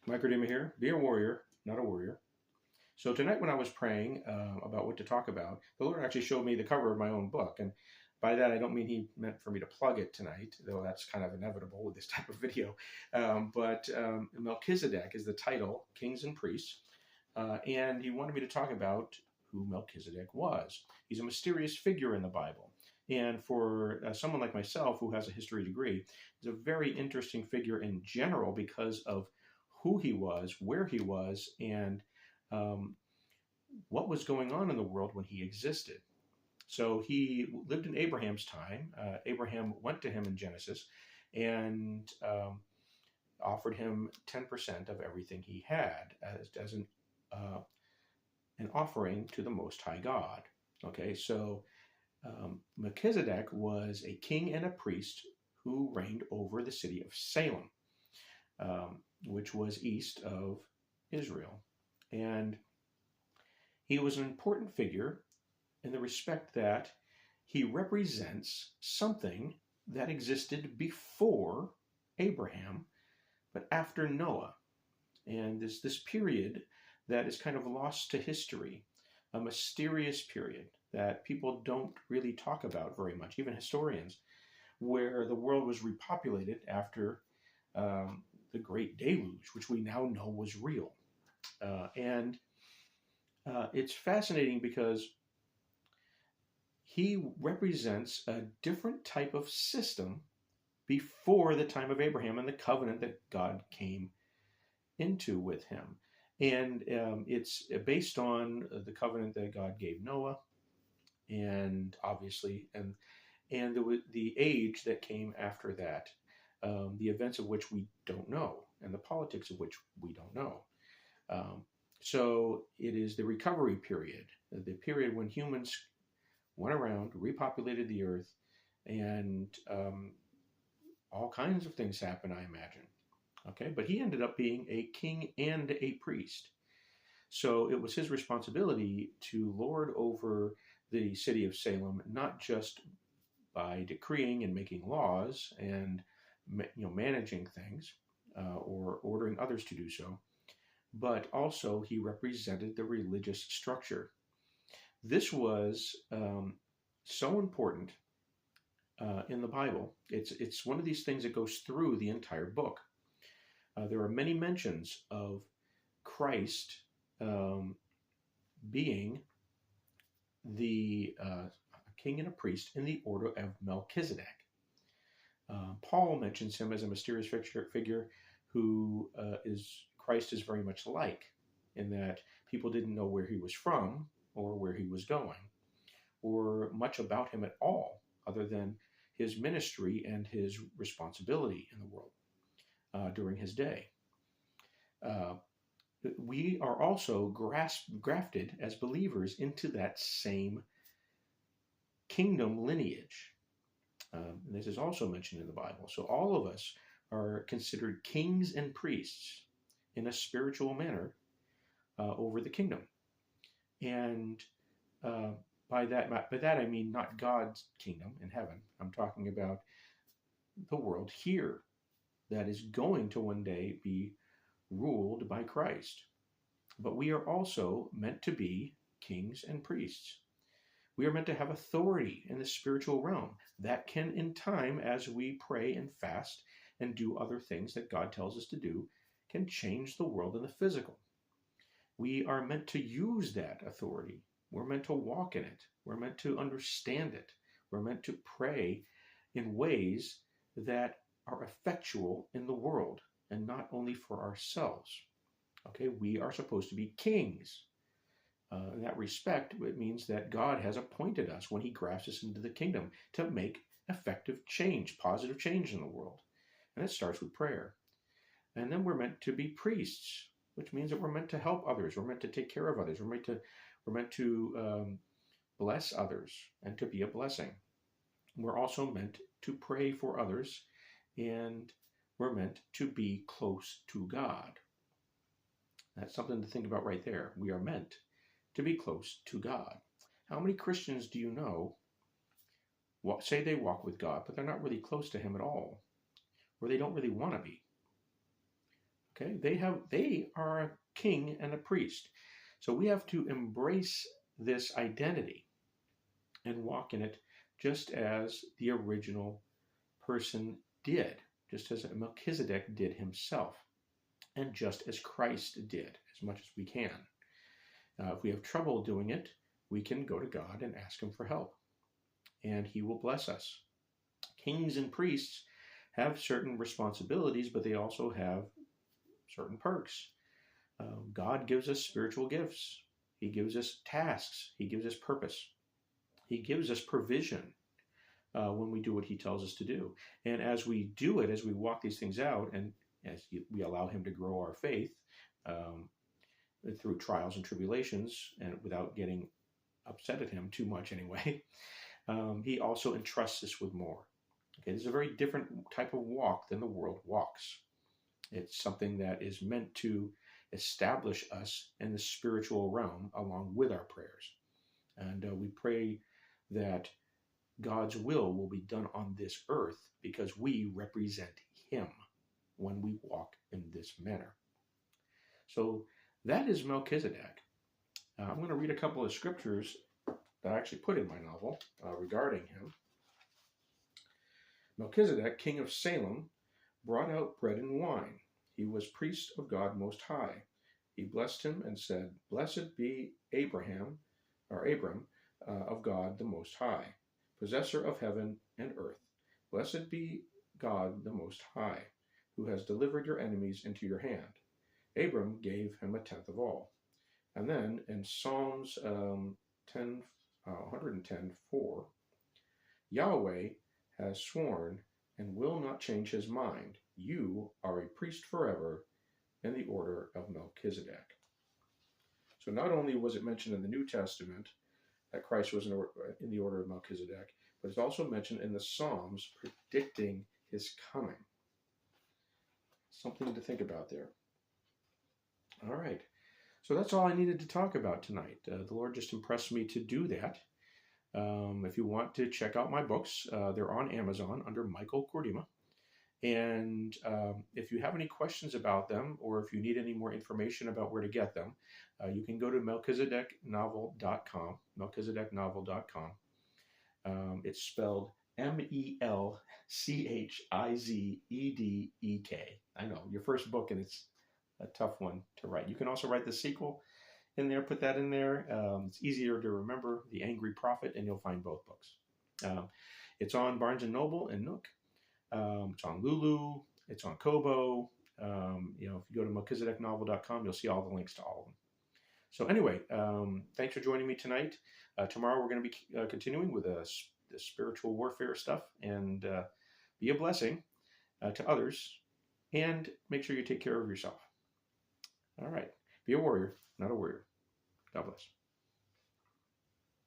Microdema here. Be a warrior, not a warrior. So tonight when I was praying about what to talk about, the Lord actually showed me the cover of my own book. And by that, I don't mean he meant for me to plug it tonight, though that's kind of inevitable with this type of video. But Melchizedek is the title, Kings and Priests. And he wanted me to talk about who Melchizedek was. He's a mysterious figure in the Bible. And for someone like myself who has a history degree, he's a very interesting figure in general because of who he was, where he was, and what was going on in the world when he existed. So he lived in Abraham's time. Abraham went to him in Genesis and offered him 10% of everything he had as an offering to the Most High God. Okay, so Melchizedek was a king and a priest who reigned over the city of Salem, which was east of Israel. And he was an important figure in the respect that he represents something that existed before Abraham, but after Noah. And there's this period that is kind of lost to history, a mysterious period that people don't really talk about very much, even historians, where the world was repopulated after the Great Deluge, which we now know was real. And it's fascinating because he represents a different type of system before the time of Abraham and the covenant that God came into with him. And it's based on the covenant that God gave Noah, and obviously, and the age that came after that, the events of which we don't know, and the politics of which we don't know. So it is the recovery period, the period when humans went around, repopulated the earth, and all kinds of things happened, I imagine. Okay, but he ended up being a king and a priest. So it was his responsibility to lord over the city of Salem, not just by decreeing and making laws and managing things or ordering others to do so, but also he represented the religious structure. This was so important in the Bible. It's one of these things that goes through the entire book. There are many mentions of Christ being the king and a priest in the order of Melchizedek. Paul mentions him as a mysterious figure who Christ is very much like, in that people didn't know where he was from or where he was going, or much about him at all, other than his ministry and his responsibility in the world during his day. We are also grafted as believers into that same kingdom lineage. This is also mentioned in the Bible. So all of us are considered kings and priests in a spiritual manner over the kingdom. And by that I mean not God's kingdom in heaven. I'm talking about the world here that is going to one day be ruled by Christ. But we are also meant to be kings and priests. We are meant to have authority in the spiritual realm that can, in time, as we pray and fast and do other things that God tells us to do, can change the world in the physical. We are meant to use that authority. We're meant to walk in it. We're meant to understand it. We're meant to pray in ways that are effectual in the world and not only for ourselves. Okay, we are supposed to be kings. In that respect, it means that God has appointed us when he grafts us into the kingdom to make effective change, positive change in the world. And it starts with prayer. And then we're meant to be priests, which means that we're meant to help others. We're meant to take care of others. We're meant to bless others and to be a blessing. We're also meant to pray for others, and we're meant to be close to God. That's something to think about right there. We are meant to be close to God. How many Christians do you know say they walk with God, but they're not really close to him at all, or they don't really want to be? Okay, they are a king and a priest. So we have to embrace this identity and walk in it just as the original person did, just as Melchizedek did himself, and just as Christ did, as much as we can. If we have trouble doing it, we can go to God and ask him for help, and he will bless us. Kings and priests have certain responsibilities, but they also have certain perks. God gives us spiritual gifts. He gives us tasks. He gives us purpose. He gives us provision when we do what he tells us to do. And as we do it, as we walk these things out, and as we allow him to grow our faith through trials and tribulations, and without getting upset at him too much anyway, he also entrusts us with more. Okay, this is a very different type of walk than the world walks. It's something that is meant to establish us in the spiritual realm along with our prayers. And we pray that God's will be done on this earth because we represent him when we walk in this manner. So that is Melchizedek. I'm going to read a couple of scriptures that I actually put in my novel regarding him. Melchizedek, king of Salem, brought out bread and wine. He was priest of God Most High. He blessed him and said, "Blessed be Abram of God the Most High, possessor of heaven and earth. Blessed be God the Most High, who has delivered your enemies into your hand." Abram gave him a tenth of all. And then in Psalms 110:4, Yahweh has sworn and will not change his mind. You are a priest forever in the order of Melchizedek. So not only was it mentioned in the New Testament that Christ was in the order of Melchizedek, but it's also mentioned in the Psalms predicting his coming. Something to think about there. All right. So that's all I needed to talk about tonight. The Lord just impressed me to do that. If you want to check out my books, they're on Amazon under Michael Cordima. And if you have any questions about them, or if you need any more information about where to get them, you can go to melchizedeknovel.com, melchizedeknovel.com. It's spelled Melchizedek. I know, your first book, and it's a tough one to write. You can also write the sequel in there, put that in there. It's easier to remember, The Angry Prophet, and you'll find both books. It's on Barnes & Noble and Nook. It's on Lulu. It's on Kobo. If you go to melchizedeknovel.com, you'll see all the links to all of them. So anyway, thanks for joining me tonight. Tomorrow we're going to be continuing with the spiritual warfare stuff, and be a blessing to others, and make sure you take care of yourself. All right. Be a warrior, not a warrior. God bless.